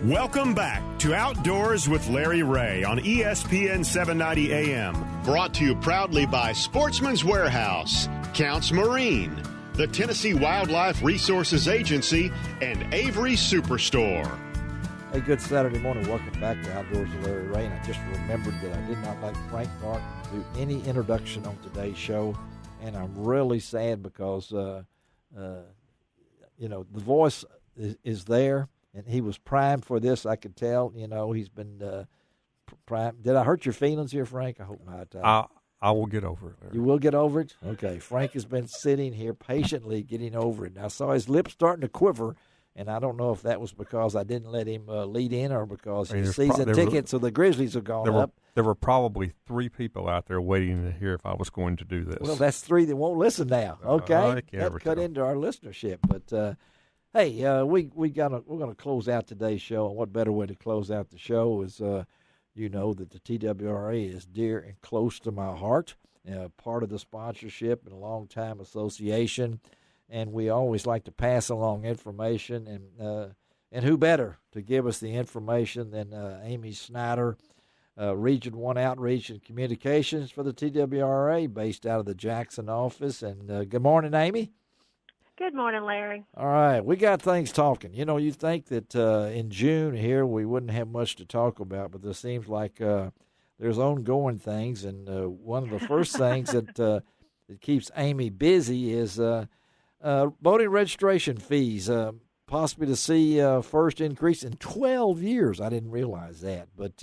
Welcome back to Outdoors with Larry Ray on ESPN 790 AM. Brought to you proudly by Sportsman's Warehouse, Counts Marine, the Tennessee Wildlife Resources Agency, and Avery Superstore. Hey, good Saturday morning. Welcome back to Outdoors with Larry Ray. And I just remembered that I did not let Frank Martin do any introduction on today's show. And I'm really sad because, the voice is there. And he was primed for this, I could tell. He's been primed. Did I hurt your feelings here, Frank? I hope not. I will get over it, Larry. You will get over it? Okay. Frank has been sitting here patiently getting over it. And I saw his lips starting to quiver, and I don't know if that was because I didn't let him lead in or because his season tickets of the Grizzlies have gone up. There were probably 3 people out there waiting to hear if I was going to do this. Well, that's 3 that won't listen now. Okay. That cut into our listenership. But, hey, we're going to close out today's show, and what better way to close out the show is, that the TWRA is dear and close to my heart, part of the sponsorship and a long-time association, and we always like to pass along information, and who better to give us the information than Amy Snider, Region 1 Outreach and Communications for the TWRA, based out of the Jackson office. And good morning, Amy. Good morning, Larry. All right, we got things talking. You think that in June here we wouldn't have much to talk about, but there seems like there's ongoing things, and one of the first things that keeps Amy busy is voting registration fees, possibly to see first increase in 12 years. I didn't realize that, but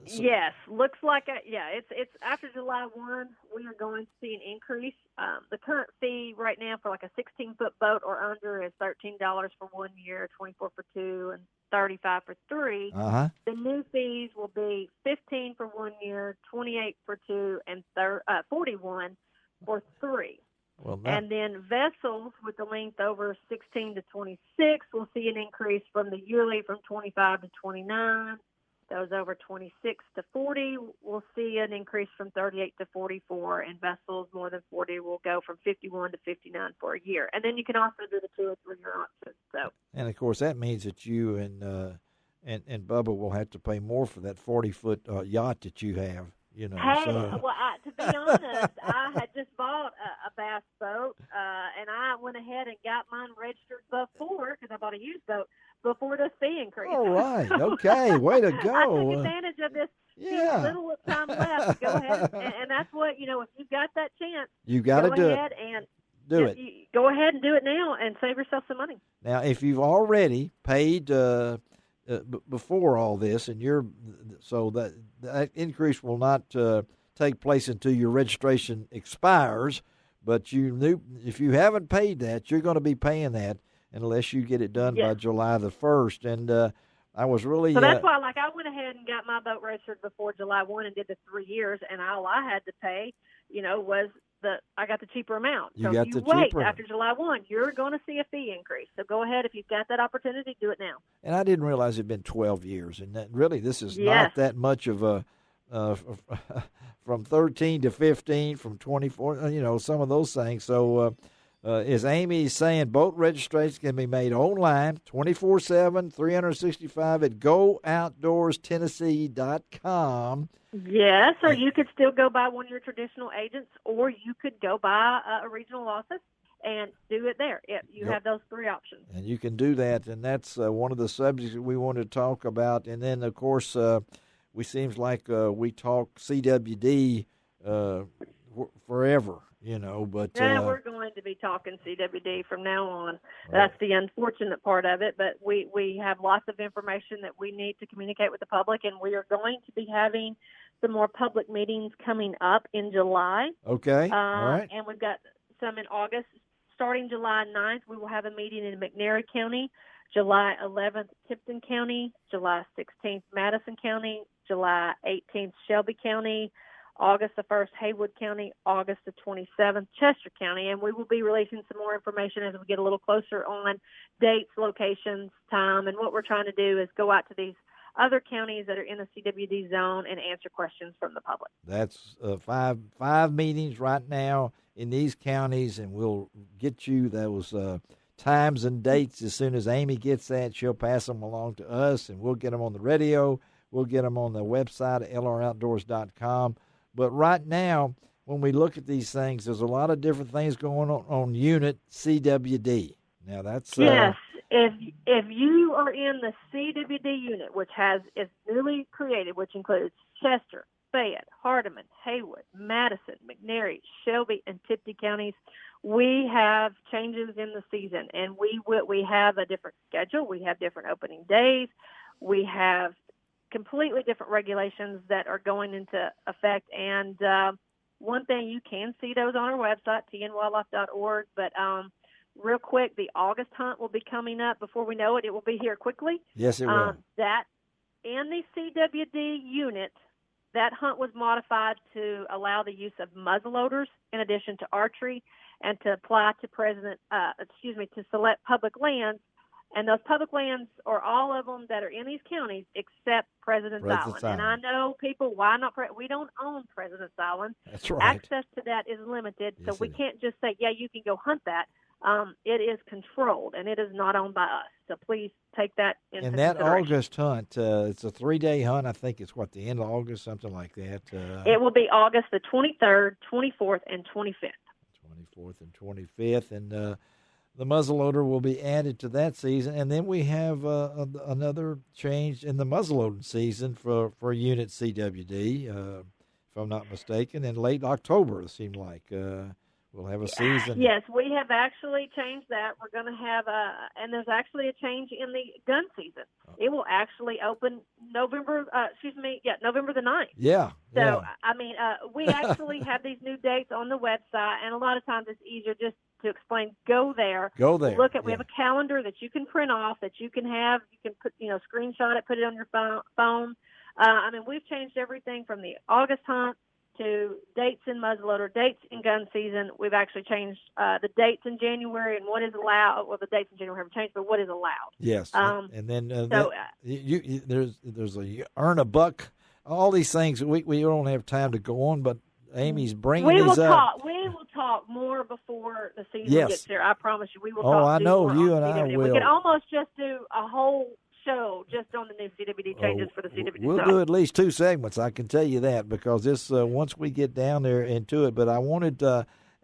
yes, looks like it's after July 1, we are going to see an increase. The current fee right now for like a 16-foot boat or under is $13 for 1 year, $24 for 2, and $35 for 3. Uh-huh. The new fees will be $15 for 1 year, $28 for 2, and $41 for 3. Well, and then vessels with the length over 16 to 26 will see an increase from the yearly from 25 to 29. Those over 26 to 40 will see an increase from 38 to 44, and vessels more than 40 will go from 51 to 59 for a year. And then you can also do the 2 or 3 year options. And of course, that means that you and Bubba will have to pay more for that 40-foot yacht that you have. Hey, well, to be honest, I had just bought a bass boat, and I went ahead and got mine registered before, because I bought a used boat, before the fee increase. All right. Okay. Way to go. I took advantage of this little time left. Go ahead. And that's what, if you've got that chance, you got to do it. Do it. Go ahead and do it now and save yourself some money. Now, if you've already paid before all this, and so that increase will not take place until your registration expires, but if you haven't paid that, you're going to be paying that unless you get it done by July the 1st. And I was really... So that's why, I went ahead and got my boat registered before July 1 and did the 3 years, and all I had to pay, was I got the cheaper amount. So if you wait after July 1, you're going to see a fee increase. So go ahead. If you've got that opportunity, do it now. And I didn't realize it'd been 12 years. And that really, this is not that much of a... from 13 to 15, from 24, some of those things. So as Amy is saying, boat registration can be made online 24/7, 365 at GoOutdoorsTennessee.com. Yes, or you could still go by one of your traditional agents, or you could go by a regional office and do it there. You have those 3 options. And you can do that, and that's one of the subjects that we want to talk about. And then, of course, we seems like we talk CWD forever, but... we're going to be talking CWD from now on. That's the unfortunate part of it, but we have lots of information that we need to communicate with the public, and we are going to be having some more public meetings coming up in July. Okay, all right. And we've got some in August. Starting July 9th, we will have a meeting in McNairy County, July 11th, Tipton County, July 16th, Madison County, July 18th, Shelby County, August the 1st, Haywood County, August the 27th, Chester County, and we will be releasing some more information as we get a little closer on dates, locations, time, and what we're trying to do is go out to these other counties that are in the CWD zone and answer questions from the public. That's five meetings right now in these counties, and we'll get you those times and dates. As soon as Amy gets that, she'll pass them along to us, and we'll get them on the radio. We'll get them on the website at lroutdoors.com. But right now, when we look at these things, there's a lot of different things going on unit CWD. Now, that's yes. If you are in the CWD unit, which is newly created, which includes Chester, Fayette, Hardeman, Haywood, Madison, McNairy, Shelby, and Tipton counties, we have changes in the season, and we have a different schedule. We have different opening days. We have completely different regulations that are going into effect. And one thing, you can see those on our website, tnwildlife.org. But real quick, the August hunt will be coming up. Before we know it, it will be here quickly. Yes, it will. That in the CWD unit, that hunt was modified to allow the use of muzzleloaders in addition to archery, and to apply to to select public lands. And those public lands are all of them that are in these counties except President's Island. And I know people, why not? We don't own President's Island. That's right. Access to that is limited, so we can't just say, yeah, you can go hunt that. It is controlled, and it is not owned by us. So please take that into consideration. And that August hunt, it's a 3-day hunt. I think it's, the end of August, something like that. It will be August the 23rd, 24th, and 25th. 24th and 25th, and the muzzleloader will be added to that season. And then we have another change in the muzzleloading season for Unit CWD, if I'm not mistaken, in late October, it seemed like. We'll have a season. Yes, we have actually changed that. We're going to have and there's actually a change in the gun season. It will actually open November the 9th. Yeah. So, I mean, we actually have these new dates on the website, and a lot of times it's easier just to explain. Go there. Look at. We have a calendar that you can print off, that you can have. You can put, screenshot it, put it on your phone. I mean, we've changed everything from the August hunt to dates in muzzleloader, dates in gun season. We've actually changed the dates in January and what is allowed. Well, the dates in January haven't changed, but what is allowed. Yes. And then there's a earn a buck. All these things we don't have time to go on, but Amy's bringing these up. We will talk more before the season gets here. I promise you, we will talk. Oh, I know you and I will. We could almost just do a whole show just on the new CWD changes for the CWD. We'll do at least 2 segments, I can tell you that, because this once we get down there into it. But I wanted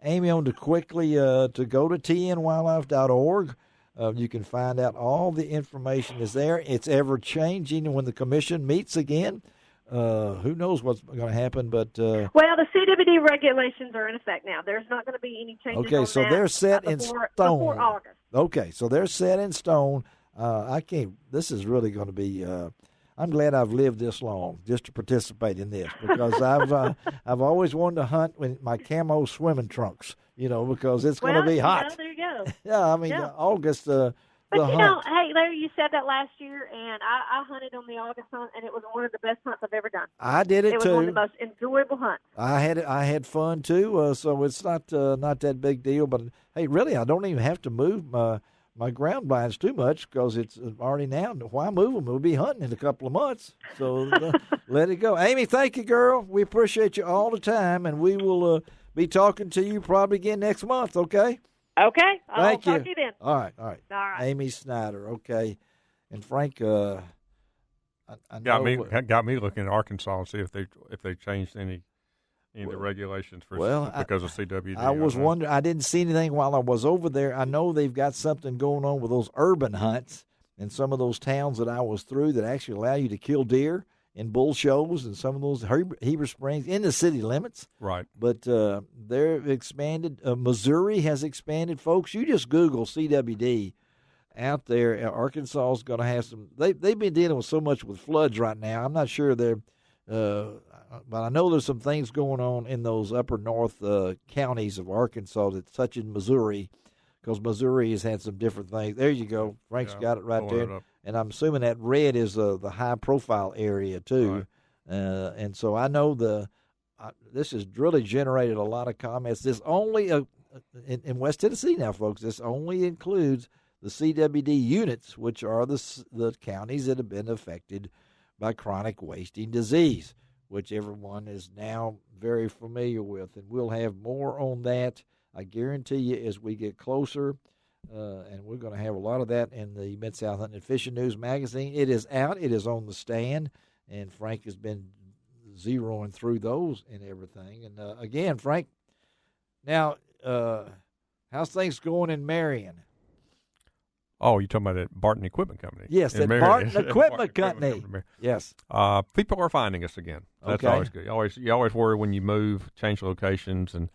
Amy on to quickly to go to tnwildlife.org. You can find out all the information is there. It's ever changing when the commission meets again. Who knows what's going to happen? But well, the CWD regulations are in effect now. There's not going to be any changes. Okay, so they're set in stone before August. Okay, so they're set in stone. I can't. This is really going to be. I'm glad I've lived this long just to participate in this, because I've always wanted to hunt with my camo swimming trunks. Because it's going to be hot. There you go. Yeah, I mean August. But hey, Larry, you said that last year, and I hunted on the August hunt, and it was one of the best hunts I've ever done. I did it too. It was one of the most enjoyable hunts. I had fun too. So it's not that big deal. But hey, really, I don't even have to move my ground blinds too much, because it's already now. Why move them? We'll be hunting in a couple of months. So let it go. Amy, thank you, girl. We appreciate you all the time, and we will be talking to you probably again next month, okay? Okay. I'll talk to you then. All right. Amy Snider, okay. And Frank, I got me looking at Arkansas and see if they changed any of the regulations because of CWD. I was wondering. I didn't see anything while I was over there. I know they've got something going on with those urban hunts in some of those towns that I was through that actually allow you to kill deer in bull shows, and some of those Heber Springs in the city limits. Right. But they're expanded. Missouri has expanded. Folks, you just Google CWD out there. Arkansas is going to have some. They've been dealing with so much with floods right now. I'm not sure they're. But I know there's some things going on in those upper north counties of Arkansas that's touching Missouri, because Missouri has had some different things. There you go. Frank's got it right there. And I'm assuming that red is the high-profile area, too. Right. And so I know this has really generated a lot of comments. This only, in West Tennessee now, folks, this only includes the CWD units, which are the counties that have been affected by chronic wasting disease, which everyone is now very familiar with. And we'll have more on that, I guarantee you, as we get closer and we're going to have a lot of that in the Mid-South Hunting and Fishing News magazine. It is out. It is on the stand, and Frank has been zeroing through those and everything. And, again, Frank, now, how's things going in Marion? Oh, you're talking about that Barton Equipment Company? Yes, that Barton Equipment Company. Yes. People are finding us again. That's okay. Always good. You always worry when you move, change locations, and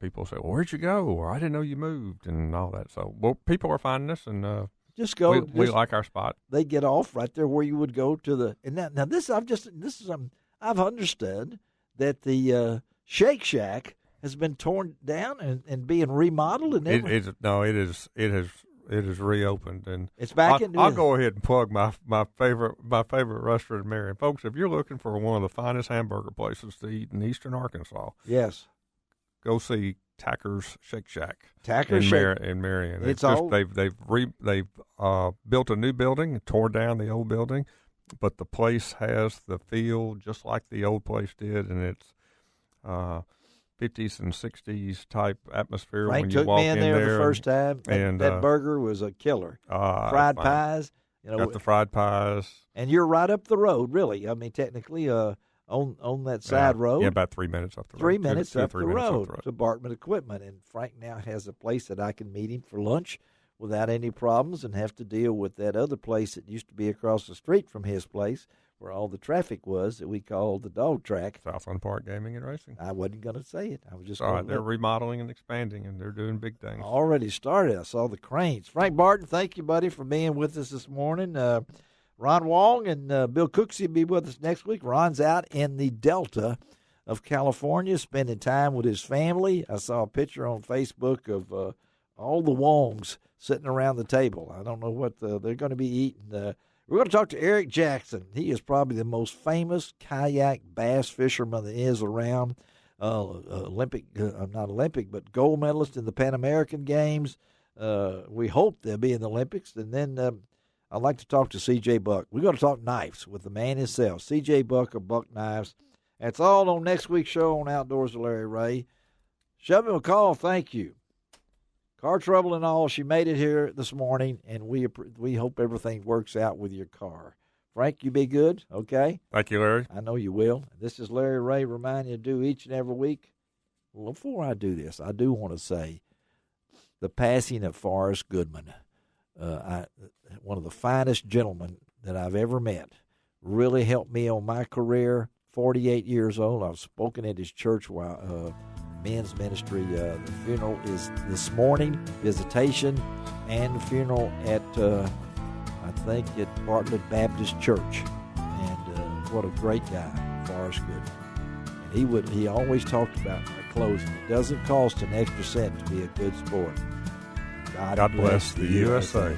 people say, "Well, where'd you go?" Or "I didn't know you moved," and all that. So, well, people are finding us, and just go. We like our spot. They get off right there where you would go to the. And now this I've understood that the Shake Shack has been torn down and being remodeled, and it has reopened, and it's back. I'll go ahead and plug my favorite restaurant in Marion, folks. If you're looking for one of the finest hamburger places to eat in eastern Arkansas, yes, go see Tacker's Shake Shack in Marion. They've built a new building, tore down the old building, but the place has the feel just like the old place did, and it's 50s and 60s type atmosphere. Frank when you took walk me in there the first time, and that burger was a killer. Fried pies, got the fried pies, and you're right up the road. Really, I mean, technically, on that side road. Yeah, about 3 minutes up the road. 3 minutes up the road to Barton Equipment, and Frank now has a place that I can meet him for lunch without any problems, and have to deal with that other place that used to be across the street from his place, where all the traffic was, that we called the dog track. Southland Park Gaming and Racing. I wasn't going to say it. I was just all right. They're remodeling and expanding, and they're doing big things. Already started. I saw the cranes. Frank Barton, thank you, buddy, for being with us this morning. Ron Wong and Bill Cooksey will be with us next week. Ron's out in the Delta of California, spending time with his family. I saw a picture on Facebook of all the Wongs sitting around the table. I don't know what they're going to be eating. We're going to talk to Eric Jackson. He is probably the most famous kayak bass fisherman that is around. Not Olympic, but gold medalist in the Pan American Games. We hope they'll be in the Olympics. And then I'd like to talk to C.J. Buck. We're going to talk knives with the man himself, C.J. Buck of Buck Knives. That's all on next week's show on Outdoors with Larry Ray. Shelby McCall, thank you. Car trouble and all, she made it here this morning, and we hope everything works out with your car. Frank, you be good, okay? Thank you, Larry. I know you will. This is Larry Ray reminding you to do each and every week. Well, before I do this, I do want to say the passing of Forrest Goodman, one of the finest gentlemen that I've ever met, really helped me on my career. 48 years old. I've spoken at his church while men's ministry. The funeral is this morning, visitation, and the funeral at I think at Bartlett Baptist Church. And what a great guy, Forrest Goodman. And he always talked about in our closing, it doesn't cost an extra cent to be a good sport. God bless the USA.